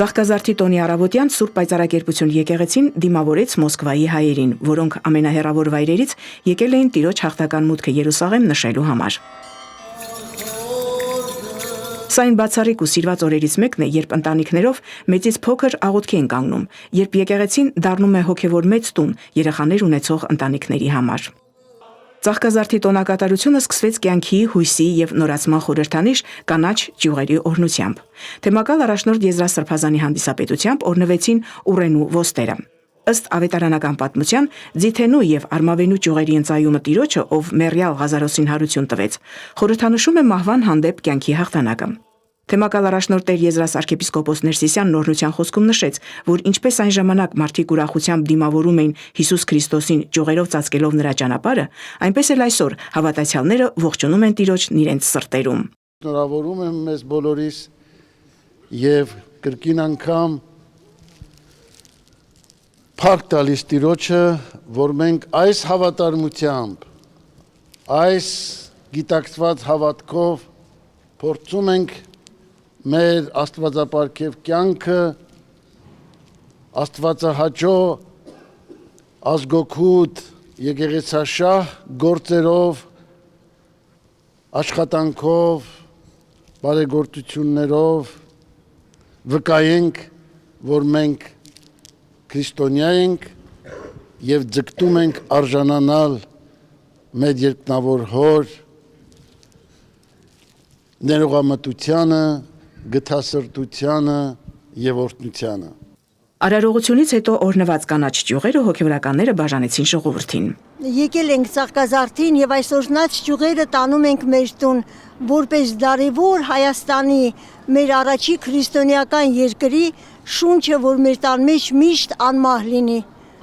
Ծաղկազարդի տոնի առավոտյան Սուրբ Պայծառակերպություն եկեղեցին դիմավորեց Մոսկվայի հայերին, որոնք ամենահեռավոր վայրերից եկել էին Տիրոջ հաղթական մուտքը Երուսաղեմ նշելու համար։ Սա այն բացառիկ ու սիրված օրերից մեկն է, երբ ընտանիքներով մեծից փոքր աղոթքի են կանգնում, երբ եկեղեցին դառնում է հոգևոր մեծ տուն երեխաներ ունեցող ընտանիքների համար։ Ծաղկազարդի տոնակատարությունը սկսվեց կյանքի, հույսի եւ նորացման խորհրդանիշ կանաչ ճյուղերի օրհնությամբ։ Թեմակալ առաջնորդ Եզրա Սրբազանի հանդիսապետությամբ օրհնվեցին ուռենու ոստերը։ Ըստ ավետարանական պատմության, Ձիթենու եւ Արմավենու ճյուղերի ընծայումը Տիրոջը, ով մեռյալ Ղազարոսին հարություն տվեց, խորհրդանշում է մահվան հանդեպ կյանքի հաղթանակը։ Թեմակալ առաջնորդ Տեր Եզրաս arczepiskopos Ներսիսյանն օրհնության խոսքում նշեց, որ ինչպես այն ժամանակ մարդիկ ուրախությամբ դիմավորում էին Հիսուս Քրիստոսին ճյուղերով ծածկելով նրա ճանապարհը, այնպես էլ այսօր հավատացյալները ողջունում են Տիրոջն իրենց սրտերում։ Շնորհավորում եմ մեզ բոլորիս եւ կրկին անգամ փառք տալիս Տիրոջը, որ մենք այս հավատարմությամբ, այս գիտակցված հավատքով փորձում ենք մեր աստվածապարգև կյանքը աստվածահաճո ազգոքուտ եկեղեցաշահ գործերով, աշխատանքով, բարեգործություններով վկայենք, որ մենք քրիստոնյա ենք եւ ձգտում ենք արժանանալ մեր երկնավոր հոր ներողամտությանը, գթասրտությանը եւ օրհնությանը։ Արարողությունից հետո օրհնված կանաչ ճյուղերը հոգևորականները բաժանեցին ժողովրդին։ Եկել ենք Ծաղկազարդին եւ այս օրհնած ճյուղերը տանում ենք մեր տուն, որպես դարևոր Հայաստանի, մեր առաջի քրիստոնեական երկրի շունչը, որ մեր տան մեջ միշտ անմահ լինի։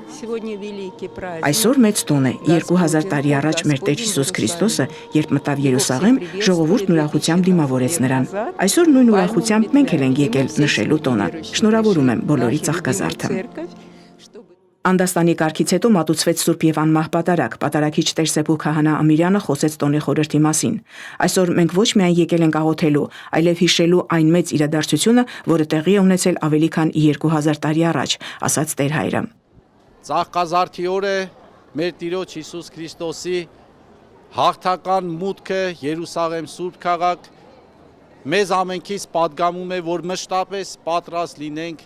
Այսօր մեծ տուն է, 2000 տարի առաջ մեր Տեր Հիսուս Քրիստոսը, երբ մտավ Երուսաղեմ, ժողովուրդն ուրախությամբ դիմավորեց նրան։ Այսօր նույն ուրախությամբ մենք էլ ենք եկել նշելու տոնը։ Շնորհավորում եմ բոլորի Ծաղկազարդը։ Անդաստանի կարգից հետո մատուցվեց Սուրբ եւ անմահ պատարագ։ Պատարագիչ Տեր Սեփու քահանա Ամիրյանը խոսեց տոնի խորհրդի մասին։ Այսօր մենք ոչ միայն եկել ենք աղոթելու, այլև հիշելու այն մեծ իրադարձությունը, որը տեղի է ունեցել ավելի քան 2000 տարի առաջ, ասաց Տեր հայրը։ Ծաղկազարդի օրը մեր Տիրոջ Հիսուս Քրիստոսի հաղթական մուտքը Երուսաղեմ Սուրբ քաղաք մեզ ամենքից պատգամում է, որ մշտապես պատրաստ լինենք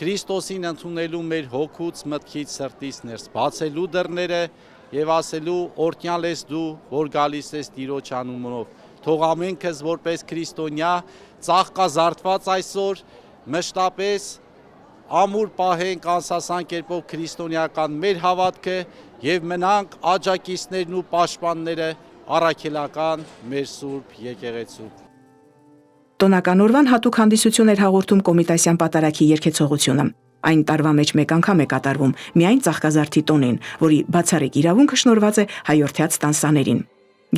Քրիստոսին ընդունելու մեր հոգուց, մտքից, սրտից ներս բացելու դռները եւ ասելու օրհնյալ ես դու, որ գալիս ես Տիրոջ անունով։ Թող ամենքս որպես քրիստոնյա ծաղկազարդված այսօր մշտապես ամուր պահենք անսասան կերպով քրիստոնեական մեր հավատքը եւ մնանք աջակիցներն ու պաշտպանները առաքելական մեր Սուրբ եկեղեցու։ Տոնական օրվան հատուկ հանդիսություն էր հաղորդում Կոմիտասյան պատարագի երգեցողությունը։ Այն տարվա մեջ մեկ անգամ է կատարվում միայն Ծաղկազարդի տոնին, որի բացառիկ իրավունքը շնորհված է հայորդյաց տանսաներին։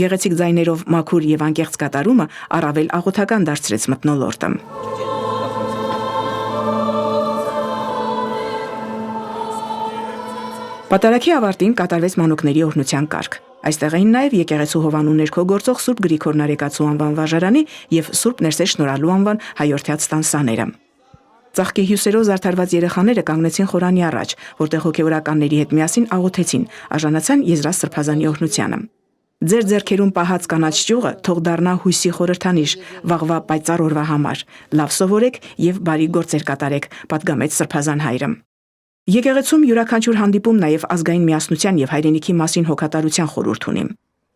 Գեղեցիկ ձայներով մաքուր եւ անկեղծ կատարումը առավել աղոթական դարձրեց մթնոլորտը։ Պատարագի ավարտին կատարվեց մանուկների օրհնության կարգ։ Այստեղ էին նաև եկեղեցու հովանու ներքո գործող Սուրբ Գրիգոր Նարեկացու անվան վարժարանի եւ Սուրբ Ներսես Շնորհալու անվան հայորդյաց տանսաները։ Ծաղկի հյուսերով զարդարված երեխաները կանգնեցին խորանի առաջ, որտեղ հոգևորականների հետ միասին աղոթեցին, արժանացան Եզրա Սրբազանի օրհնությանը։ Ձեր ձեռքերում պահած կանաչ ճյուղը թող դառնա հույսի խորհրդանիշ վաղվա պայծառ օրվա համար։ Լավ սովորեք եւ բարի գործեր կատարեք, պատգամեց Սրբազան հայրը։ Եկեղեցում յուրաքանչյուր հանդիպում նաև ազգային միասնության եւ հայրենիքի մասին հոգատարության խորհուրդ ունի։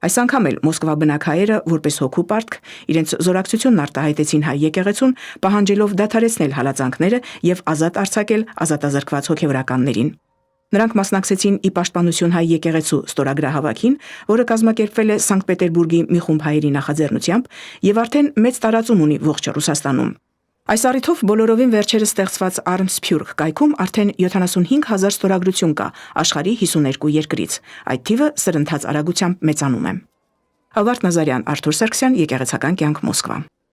Այս անգամ էլ Մոսկվա բնակ հայերը որպես հոգու պարտք իրենց զորակցությունն արտահայտեցին հայ եկեղեցուն, պահանջելով դադարեցնել հալածանքները եւ ազատ արձակել ազատազրկված հոգևորականներին։ Նրանք մասնակցեցին ի պաշտպանություն հայ եկեղեցու ստորագրահավաքին, որը կազմակերպվել է Սանկտ Պետերբուրգի մի խումբ հայերի նախաձեռնությամբ եւ արդեն մեծ տարածում ունի ողջ Ռուսաստանում։ Այս առիթով բոլորովին վերջերս ստեղծված Arms-Purg կայքում արդեն 75000 ստորագրություն կա աշխարհի 52 երկրից։ Այդ թիվը սրընթաց արագությամբ մեծանում է։ Ալբերտ Նազարյան, Արթուր Սարգսյան, Եկեղեցական կյանք, Մոսկվա։